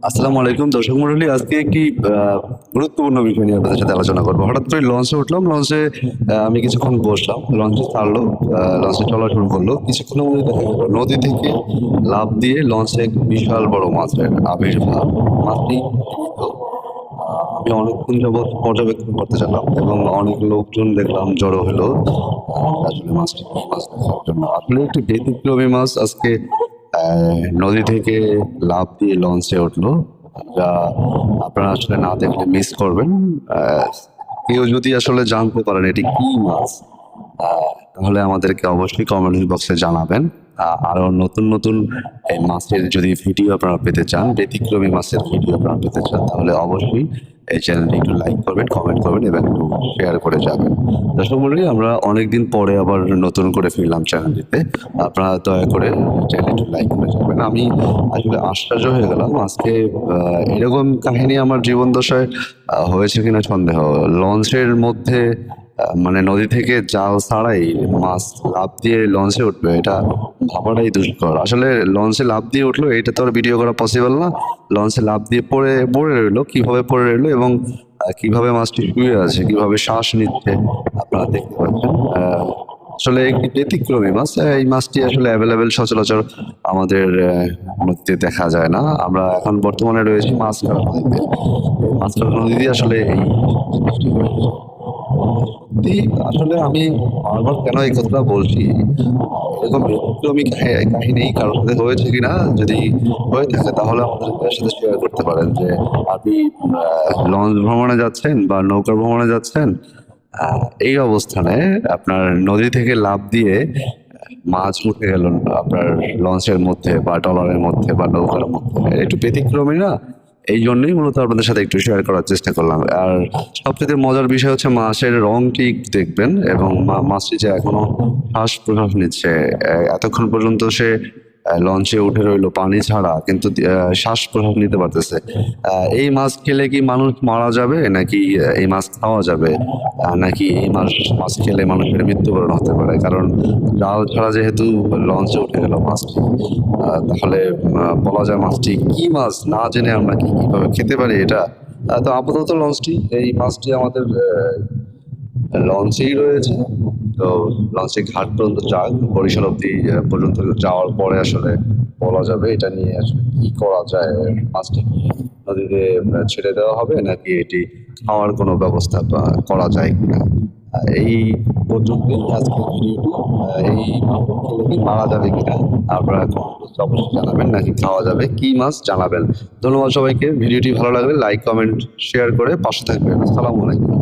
আসসালামু আলাইকুম দর্শক মণ্ডলী। আজকে একটি গুরুত্বপূর্ণ বিষয় নিয়ে আপনাদের সাথে আলোচনা করবো। হঠাৎ করে লঞ্চে উঠলাম। লঞ্চে আমি কিছুক্ষণ বসলাম। লঞ্চে ছাড়লো, লঞ্চে চলা শুরু করলো। কিছুক্ষণের মধ্যে দেখা গেল নদী থেকে লাফ দিয়ে লঞ্চে এক বিশাল বড় মাছের আবির্ভাব। মাছটি তো, আমি অনেকক্ষণ যাবৎ পর্যবেক্ষণ করতে চাইলাম এবং অনেক লোকজন দেখলাম জড়ো হলো আসলে মাছটি কি মাছ দেখার জন্য। আসলে একটি ব্যতিক্রমী মাছ আজকে নদী থেকে লাফ দিয়ে লঞ্চে উঠলো, যা আপনারা আসলে না দেখলে মিস করবেন। আহ, কেউ যদি আসলে জানতে পারেন এটি কি মাছ, তাহলে আমাদেরকে অবশ্যই কমেন্ট বক্সে জানাবেন। আরো নতুন নতুন এই মাছের যদি ভিডিও আপনারা পেতে চান, ব্যতিক্রমী মাছের ভিডিও আপনারা পেতে চান, তাহলে অবশ্যই এই চ্যানেলটি একটু লাইক করবেন, কমেন্ট করবেন এবং একটু শেয়ার করে যাবেন। দর্শক মন্ডলী, আমরা অনেকদিন পরে আবার নতুন করে ফিরলাম চ্যানেলটিতে। আপনারা দয়া করে চ্যানেলটি একটু লাইক করে যাবেন। আমি আসলে আশ্চর্য হয়ে গেলাম আজকে, এরকম কাহিনী আমার জীবন দশায় হয়েছে কিনা সন্দেহ। লঞ্চের মধ্যে মানে নদী থেকে জাল ছাড়াই মাছ লাফ দিয়ে লঞ্চে উঠবে, এটা ভাবাটাই দুষ্কর। আসলে লঞ্চে লাফ দিয়ে উঠলো, এটা তো আর ভিডিও করা পসিবল না। লঞ্চে লাফ দিয়ে পড়ে পড়ে রইলো, কিভাবে পড়ে রইলো এবং কিভাবে মাছটি শুয়ে আছে, কিভাবে শ্বাস নিচ্ছে, আপনারা দেখতে পাচ্ছেন। আসলে একটি ব্যতিক্রমী মাছ। এই মাছটি আসলে অ্যাভেলেবেল, সচরাচর আমাদের নদীতে দেখা যায় না। আমরা এখন বর্তমানে রয়েছি মাছখালা নদীতে। মাছখালা নদীতে আসলে এই জিনিসটি হয়েছে। সত্যি আসলে আমি বারবার কেন এই কথাটা বলছি, এরকম ব্যতিক্রমী কাহিনী কারোর সাথে হয়েছে কিনা, যদি হয়ে থাকে তাহলে আমাদের সাথে শেয়ার করতে পারেন যে আপনি লঞ্চ ভ্রমণে যাচ্ছেন বা নৌকা ভ্রমণে যাচ্ছেন, এই অবস্থানে আপনার নদী থেকে লাফ দিয়ে মাছ উঠে গেল আপনার লঞ্চের মধ্যে বা ট্রলারের মধ্যে বা নৌকার মধ্যে। একটু ব্যতিক্রমী না? এই জন্যই মূলত আপনাদের সাথে একটু শেয়ার করার চেষ্টা করলাম। আর সবচেয়ে মজার বিষয় হচ্ছে মাছের রংটি একটু দেখবেন এবং মাছটি যে এখনো শ্বাস প্রশ্বাস নিচ্ছে। এতক্ষণ পর্যন্ত সে লঞ্চে উঠে রইলো পানি ছাড়া, কিন্তু শ্বাস প্রশ্বাস নিতে পারতেছে। এই মাছ খেলে কি মানুষ মারা যাবে, নাকি এই মাছ খাওয়া যাবে, নাকি এই মাছ মাছ খেলে মানুষের মৃত্যুবরণ হতে পারে? কারণ জাল ছাড়া যেহেতু লঞ্চে উঠে গেল মাছটি, তাহলে বলা যায় মাছটি কি মাছ না জেনে আমরা কি কিভাবে খেতে পারি এটা। তো আপাতত এই মাছটি আমাদের লঞ্চেই রয়েছে। তো লঞ্চে ঘাট পর্যন্ত যাক, বরিশাল অব্দি পর্যন্ত যাওয়ার পরে আসলে বলা যাবে এটা নিয়ে আসলে কি করা যায়। মাছটি কি নদীতে ছেড়ে দেওয়া হবে, নাকি এটি খাওয়ার কোনো ব্যবস্থা করা যায় কিনা। এই পর্যন্তই আজকের ভিডিওটি। এই মাছ খেলে কি মারা যাবে কিনা আপনারা কমেন্ট অবশ্যই জানাবেন, নাকি খাওয়া যাবে কি মাছ জানাবেন। ধন্যবাদ সবাইকে। ভিডিওটি ভালো লাগলে লাইক, কমেন্ট, শেয়ার করে পাশে থাকবেন। আসসালামু আলাইকুম।